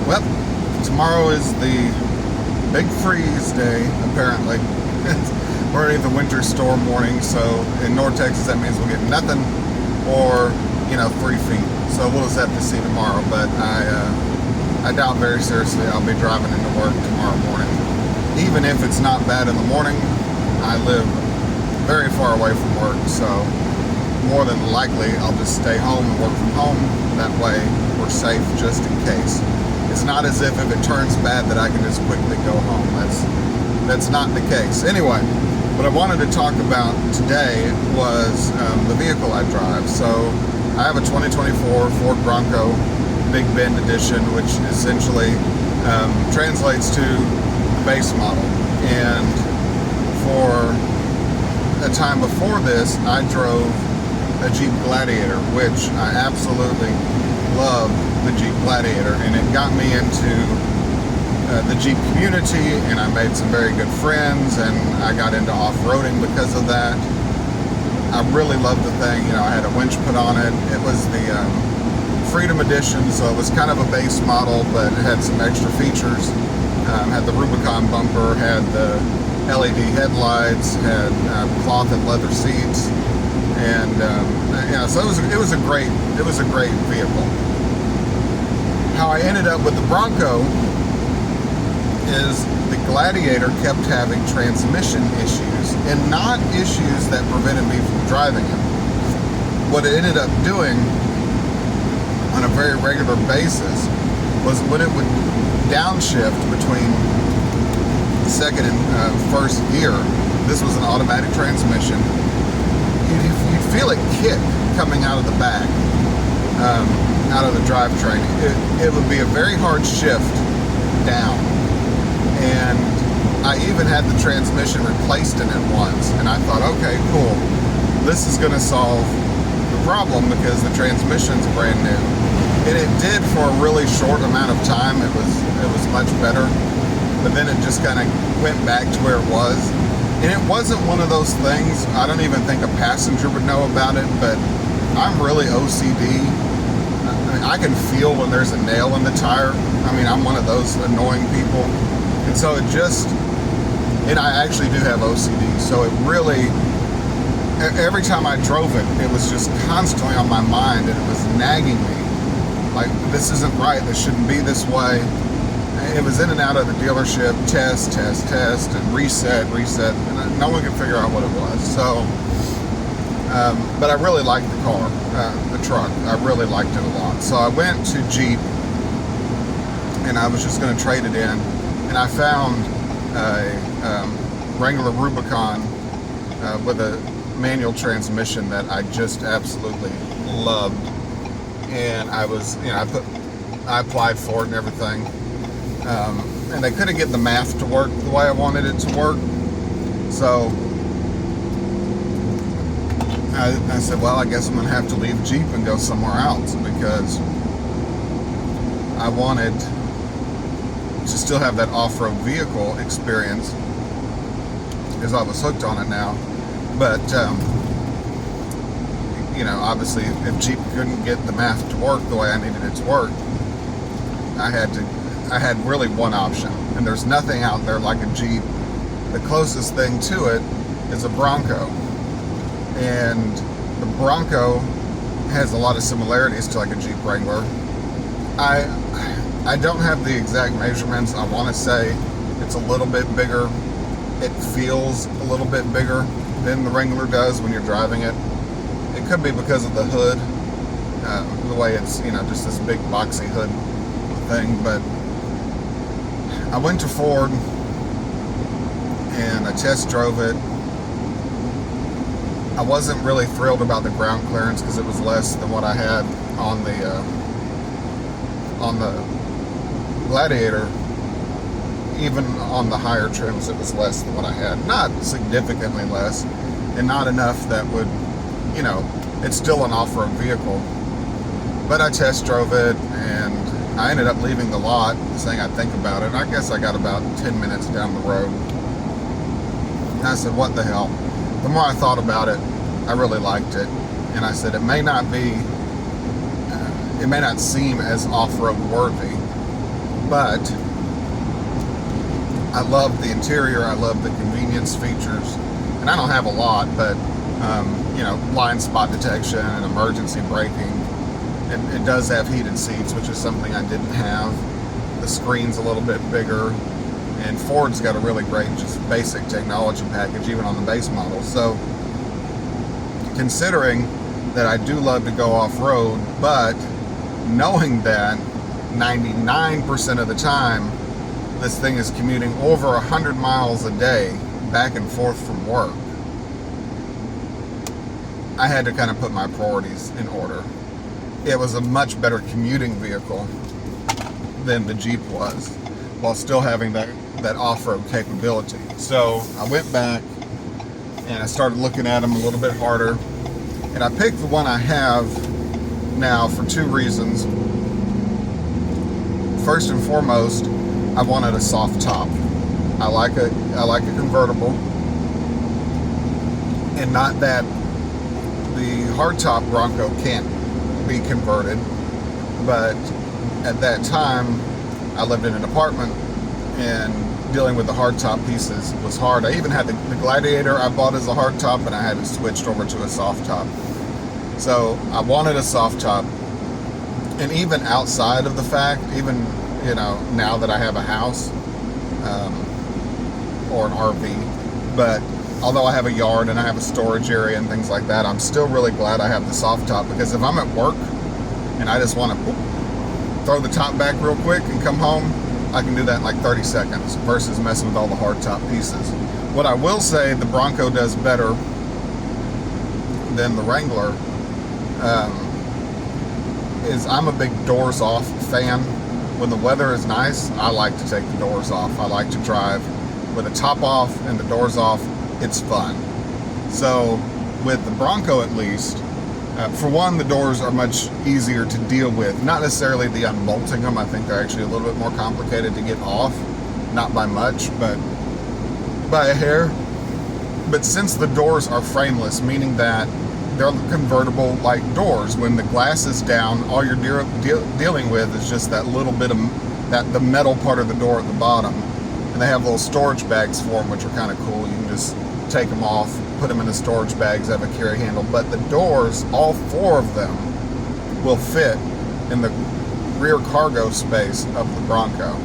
Well, tomorrow is the big freeze day, apparently. We're in the winter storm warning, so in North Texas that means we'll get nothing or, 3 feet. So we'll just have to see tomorrow, but I doubt very seriously I'll be driving into work tomorrow morning. Even if it's not bad in the morning, I live very far away from work, so more than likely I'll just stay home and work from home. That way we're safe just in case. It's not as if it turns bad that I can just quickly go home. That's not the case. Anyway, what I wanted to talk about today was the vehicle I drive. So I have a 2024 Ford Bronco Big Bend Edition, which essentially translates to the base model. And for a time before this, I drove a Jeep Gladiator, which I absolutely love the Jeep Gladiator, and it got me into the Jeep community, and I made some very good friends, and I got into off-roading because of that. I really loved the thing. I had a winch put on it. It was the Freedom Edition, so it was kind of a base model, but it had some extra features. Had the Rubicon bumper, had the LED headlights, had cloth and leather seats, and so it was a great vehicle. How I ended up with the Bronco is the Gladiator kept having transmission issues, and not issues that prevented me from driving it. What it ended up doing on a very regular basis was when it would downshift between second and first gear. This was an automatic transmission. You'd feel it kick coming out of the back, out of the drivetrain. It would be a very hard shift down, and I even had the transmission replaced in it once, and I thought, okay, cool, this is going to solve the problem because the transmission's brand new. And it did for a really short amount of time. It was much better, but then it just kind of went back to where it was. And it wasn't one of those things, I don't even think a passenger would know about it, but I'm really OCD. I can feel when there's a nail in the tire. I'm one of those annoying people. And so and I actually do have OCD, so it really, every time I drove it, it was just constantly on my mind, and it was nagging me. Like, this isn't right, this shouldn't be this way. It was in and out of the dealership, test, and reset, and no one could figure out what it was. So, but I really liked the car, the truck. I really liked it a lot. So I went to Jeep, and I was just going to trade it in, and I found a Wrangler Rubicon with a manual transmission that I just absolutely loved. And I was, I applied for it and everything. And I couldn't get the math to work the way I wanted it to work. So I said, well, I guess I'm going to have to leave Jeep and go somewhere else, because I wanted to still have that off-road vehicle experience, because I was hooked on it now. But, obviously if Jeep couldn't get the math to work the way I needed it to work, I had really one option, and there's nothing out there like a Jeep. The closest thing to it is a Bronco, and the Bronco has a lot of similarities to like a Jeep Wrangler. I don't have the exact measurements. I want to say it's a little bit bigger. It feels a little bit bigger than the Wrangler does when you're driving it. It could be because of the hood, the way it's, just this big boxy hood thing. But I went to Ford and I test drove it. I wasn't really thrilled about the ground clearance because it was less than what I had on the Gladiator. Even on the higher trims, it was less than what I had. Not significantly less, and not enough that would, it's still an off-road vehicle. But I test drove it, and I ended up leaving the lot saying I'd think about it. I guess I got about 10 minutes down the road. And I said, what the hell? The more I thought about it, I really liked it. And I said, it may not seem as off-road worthy, but I love the interior. I love the convenience features, and I don't have a lot, but blind spot detection and emergency braking. It does have heated seats, which is something I didn't have. The screen's a little bit bigger, and Ford's got a really great just basic technology package even on the base model. So considering that I do love to go off-road, but knowing that 99% of the time this thing is commuting over 100 miles a day back and forth from work, I had to kind of put my priorities in order. It was a much better commuting vehicle than the Jeep was, while still having that off-road capability. So I went back and I started looking at them a little bit harder, and I picked the one I have now for two reasons. First and foremost, I wanted a soft top. I like a convertible, and not that the hardtop Bronco can't be converted, but at that time I lived in an apartment, and dealing with the hardtop pieces was hard. I even had the Gladiator I bought as a hardtop, and I had it switched over to a soft top. So I wanted a soft top, and even outside of the fact, even now that I have a house or an RV, but although I have a yard and I have a storage area and things like that, I'm still really glad I have the soft top, because if I'm at work and I just want to throw the top back real quick and come home, I can do that in like 30 seconds versus messing with all the hard top pieces. What I will say the Bronco does better than the Wrangler is I'm a big doors off fan. When the weather is nice, I like to take the doors off. I like to drive with the top off and the doors off. It's fun. So with the Bronco, at least, for one, the doors are much easier to deal with. Not necessarily the unbolting them. I think they're actually a little bit more complicated to get off. Not by much, but by a hair. But since the doors are frameless, meaning that they're convertible like doors, when the glass is down, all you're dealing with is just that little bit of the metal part of the door at the bottom. And they have little storage bags for them, which are kind of cool. You can just take them off, put them in the storage bags, have a carry handle. But the doors, all four of them, will fit in the rear cargo space of the Bronco.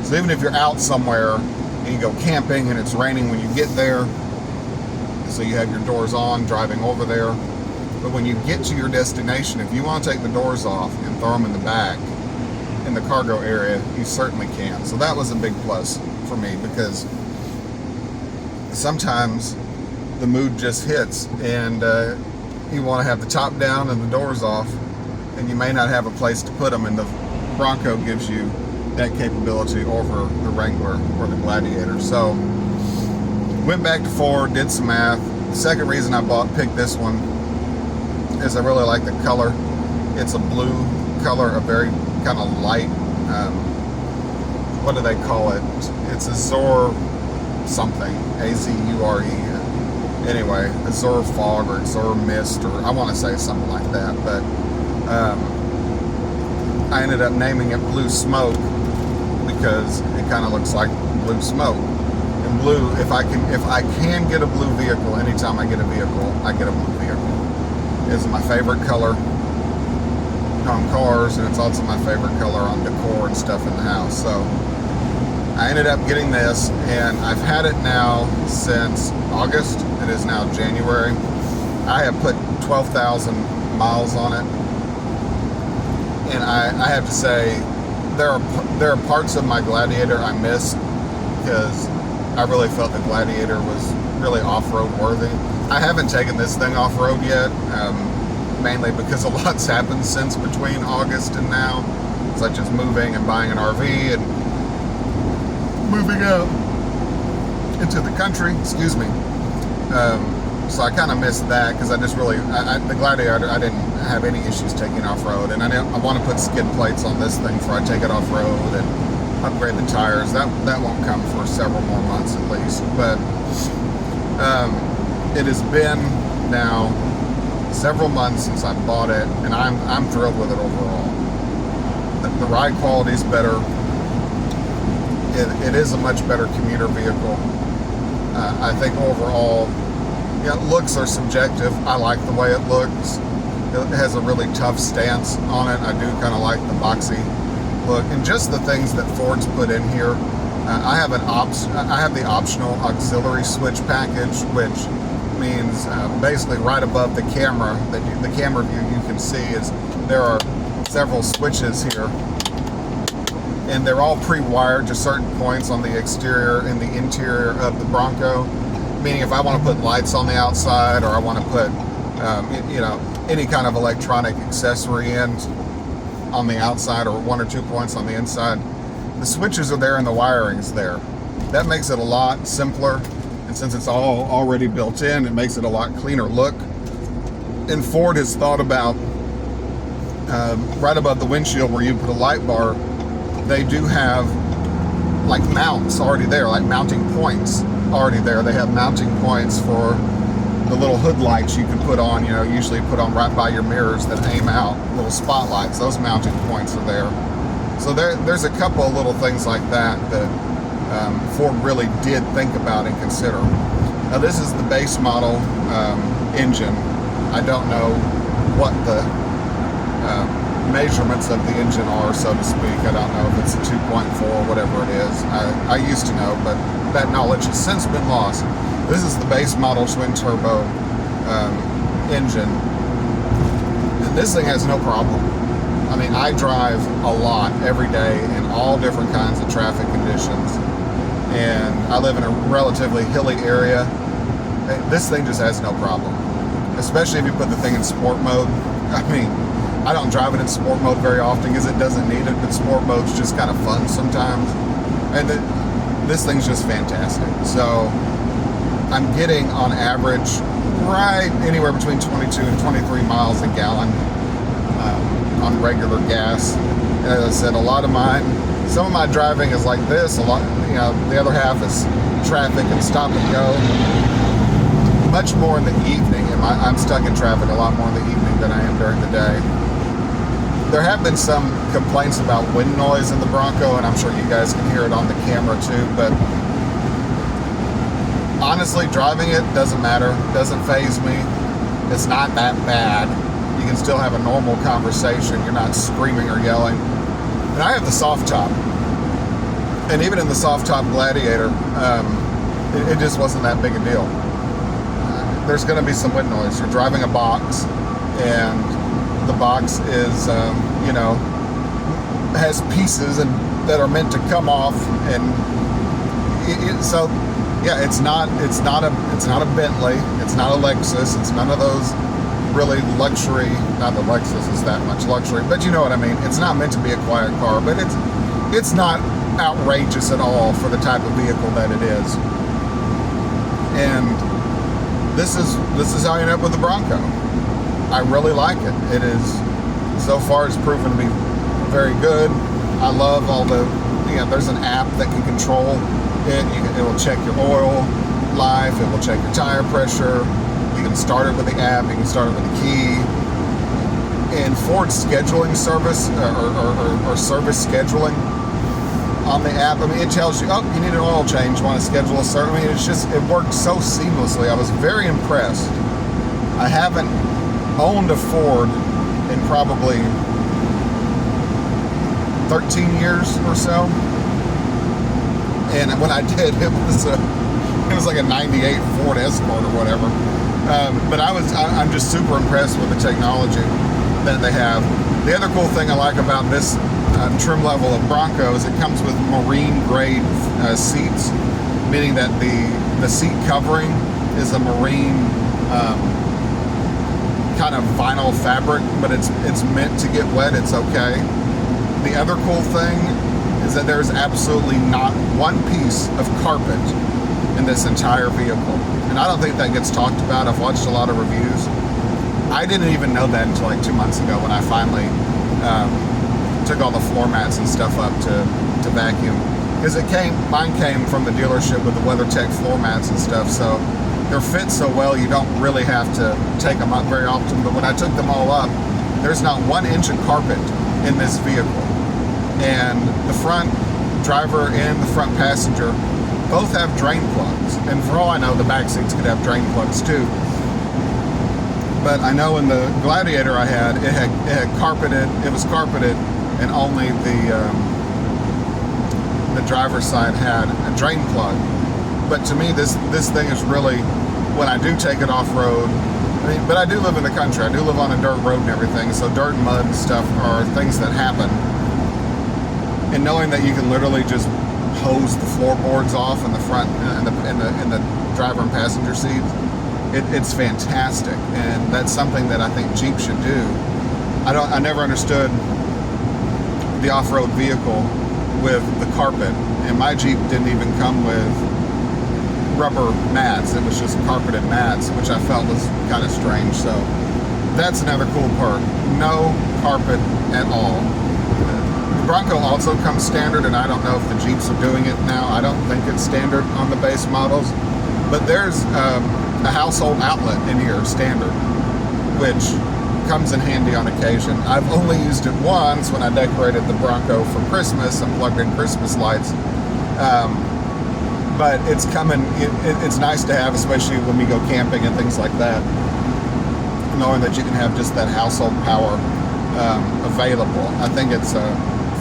So even if you're out somewhere and you go camping and it's raining when you get there, so you have your doors on driving over there, but when you get to your destination, if you want to take the doors off and throw them in the back in the cargo area, you certainly can. So that was a big plus for me, because sometimes the mood just hits and you want to have the top down and the doors off, and you may not have a place to put them, and the Bronco gives you that capability over the Wrangler or the Gladiator. So went back to Ford, did some math. The second reason I picked this one is I really like the color. It's a blue color, a very kind of light, what do they call it? It's Azure something, A-Z-U-R-E. Anyway, Azure fog or Azure mist, or I want to say something like that. But I ended up naming it Blue Smoke because it kind of looks like blue smoke. And blue, if I can get a blue vehicle, anytime I get a vehicle, I get a blue vehicle. It's my favorite color on cars, and it's also my favorite color on decor and stuff in the house. So I ended up getting this, and I've had it now since August. It is now January. I have put 12,000 miles on it, and I have to say there are parts of my Gladiator I miss, because I really felt the Gladiator was really off-road worthy. I haven't taken this thing off-road yet, mainly because a lot's happened since between August and now, such as moving and buying an RV and moving out into the country, excuse me. So I kind of missed that, because I just really, the Gladiator, I didn't have any issues taking off-road, and I want to put skid plates on this thing before I take it off-road and upgrade the tires. That won't come for several more months at least, but it has been now several months since I bought it, and I'm thrilled with it overall. The ride quality is better. it is a much better commuter vehicle. I think overall, looks are subjective. I like the way it looks. It has a really tough stance on it. I do kind of like the boxy look, and just the things that Ford's put in here. I have the optional auxiliary switch package, which means basically right above the camera the camera view you can see is there are several switches here, and they're all pre-wired to certain points on the exterior and the interior of the Bronco. Meaning, if I want to put lights on the outside, or I want to put any kind of electronic accessory in on the outside, or one or two points on the inside, the switches are there and the wiring's there. That makes it a lot simpler, and since it's all already built in, it makes it a lot cleaner look. And Ford has thought about right above the windshield where you put a light bar, they do have like mounts already there, like mounting points already there. They have mounting points for the little hood lights you can put on, usually put on right by your mirrors that aim out, little spotlights. Those mounting points are there. So there's a couple of little things like that Ford really did think about and consider. Now, this is the base model engine. I don't know what the measurements of the engine are, so to speak. I don't know if it's a 2.4 or whatever it is. I used to know, but that knowledge has since been lost. This is the base model twin turbo engine. And this thing has no problem. I mean, I drive a lot every day in all different kinds of traffic conditions, and I live in a relatively hilly area. This thing just has no problem, especially if you put the thing in sport mode. I mean, I don't drive it in sport mode very often because it doesn't need it, but sport mode's just kind of fun sometimes. And this thing's just fantastic. So I'm getting on average right anywhere between 22 and 23 miles a gallon on regular gas. And as I said, some of my driving is like this. A lot, the other half is traffic and stop and go. Much more in the evening. I'm stuck in traffic a lot more in the evening than I am during the day. There have been some complaints about wind noise in the Bronco, and I'm sure you guys can hear it on the camera too, but honestly, driving it doesn't matter. It doesn't faze me. It's not that bad. You can still have a normal conversation. You're not screaming or yelling. And I have the soft top. And even in the soft top Gladiator, it just wasn't that big a deal. There's going to be some wind noise. You're driving a box, and the box is, has pieces that are meant to come off, and so yeah, it's not a Bentley, it's not a Lexus, it's none of those really luxury. Not that Lexus is that much luxury, but you know what I mean. It's not meant to be a quiet car, but it's not outrageous at all for the type of vehicle that it is. And this is how I end up with the Bronco. I really like it. It is, so far, it's proven to be very good. I love all the, there's an app that can control it. It will check your oil life. It will check your tire pressure. You can start it with the app. You can start it with the key. And Ford's scheduling service, or service scheduling on the app, I mean, it tells you, oh, you need an oil change, you want to schedule a certain, I mean, it works so seamlessly. I was very impressed. I haven't owned a Ford in probably 13 years or so, and when I did, it was like a 98 Ford Escort or whatever. But I'm just super impressed with the technology that they have. The other cool thing I like about this trim level of Bronco is it comes with marine grade seats, meaning that the seat covering is a marine kind of vinyl fabric, but it's meant to get wet. It's okay. The other cool thing is that there's absolutely not one piece of carpet in this entire vehicle, and I don't think that gets talked about. I've watched a lot of reviews. I didn't even know that until like 2 months ago when I finally took all the floor mats and stuff up to vacuum, because mine came from the dealership with the WeatherTech floor mats and stuff, so they're fit so well you don't really have to take them up very often. But when I took them all up, there's not 1 inch of carpet in this vehicle, and the front driver and the front passenger both have drain plugs. And for all I know, the back seats could have drain plugs too. But I know in the Gladiator I had, it had carpeted, it was carpeted, and only the driver's side had a drain plug. But to me, this thing is really, when I do take it off-road, but I do live in the country, I do live on a dirt road and everything, so dirt and mud and stuff are things that happen. And knowing that you can literally just hose the floorboards off in the front, in the driver and passenger seats, it's fantastic. And that's something that I think Jeep should do. I never understood the off-road vehicle with the carpet, and my Jeep didn't even come with rubber mats. It was just carpeted mats, which I felt was kind of strange. So that's another cool part. No carpet at all. The Bronco also comes standard, and I don't know if the Jeeps are doing it now. I don't think it's standard on the base models, but there's a household outlet in here standard, which comes in handy on occasion. I've only used it once when I decorated the Bronco for Christmas and plugged in Christmas lights. But it's coming, it's nice to have, especially when we go camping and things like that, knowing that you can have just that household power available. I think it's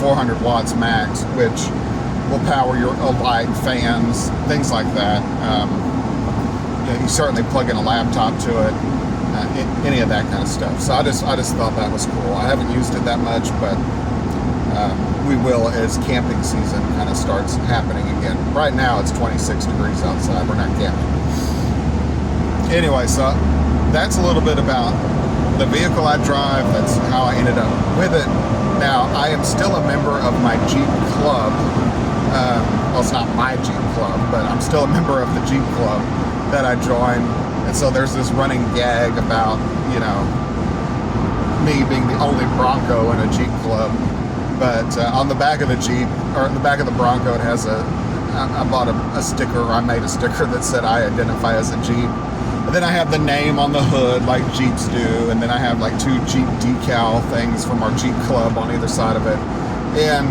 400 watts max, which will power your light, fans, things like that. You certainly plug in a laptop to it, any of that kind of stuff. So I just thought that was cool. I haven't used it that much, but we will as camping season kind of starts happening again. Right now it's 26 degrees outside. We're not camping. Anyway, so that's a little bit about the vehicle I drive. That's how I ended up with it. Now, I am still a member of my Jeep club. Well, it's not my Jeep club, but I'm still a member of the Jeep club that I joined. And so there's this running gag about, you know, me being the only Bronco in a Jeep club. But on the back of the Jeep, or on the back of the Bronco, it has I bought a sticker, or I made a sticker that said I identify as a Jeep. And then I have the name on the hood like Jeeps do, and then I have like 2 Jeep decal things from our Jeep club on either side of it. And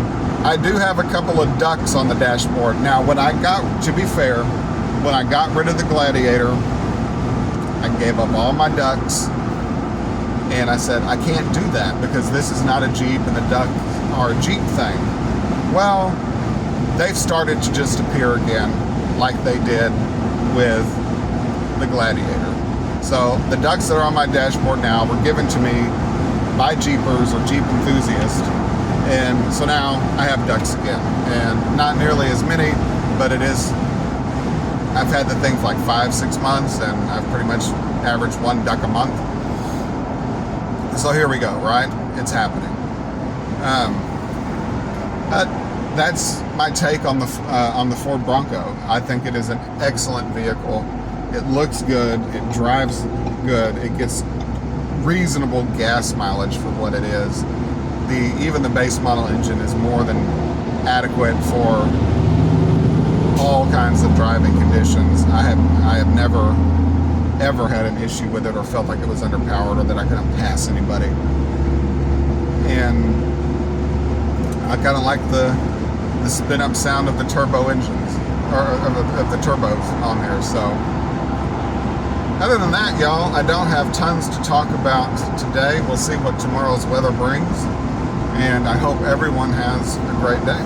I do have a couple of ducks on the dashboard. Now, to be fair, when I got rid of the Gladiator, I gave up all my ducks, and I said, I can't do that because this is not a Jeep and the ducks are a Jeep thing. Well, they've started to just appear again like they did with the Gladiator. So the ducks that are on my dashboard now were given to me by Jeepers or Jeep enthusiasts, and so now I have ducks again, and not nearly as many, but it is. I've had the thing for like 5-6 months, and I've pretty much averaged 1 duck a month. So here we go, right? It's happening. That's my take on the Ford Bronco. I think it is an excellent vehicle. It looks good. It drives good. It gets reasonable gas mileage for what it is. Even the base model engine is more than adequate for all kinds of driving conditions. I have never ever had an issue with it or felt like it was underpowered or that I couldn't pass anybody. And I kind of like the spin up sound of the turbo engines, or of the turbos on there. So other than that, y'all, I don't have tons to talk about today. We'll see what tomorrow's weather brings, and I hope everyone has a great day.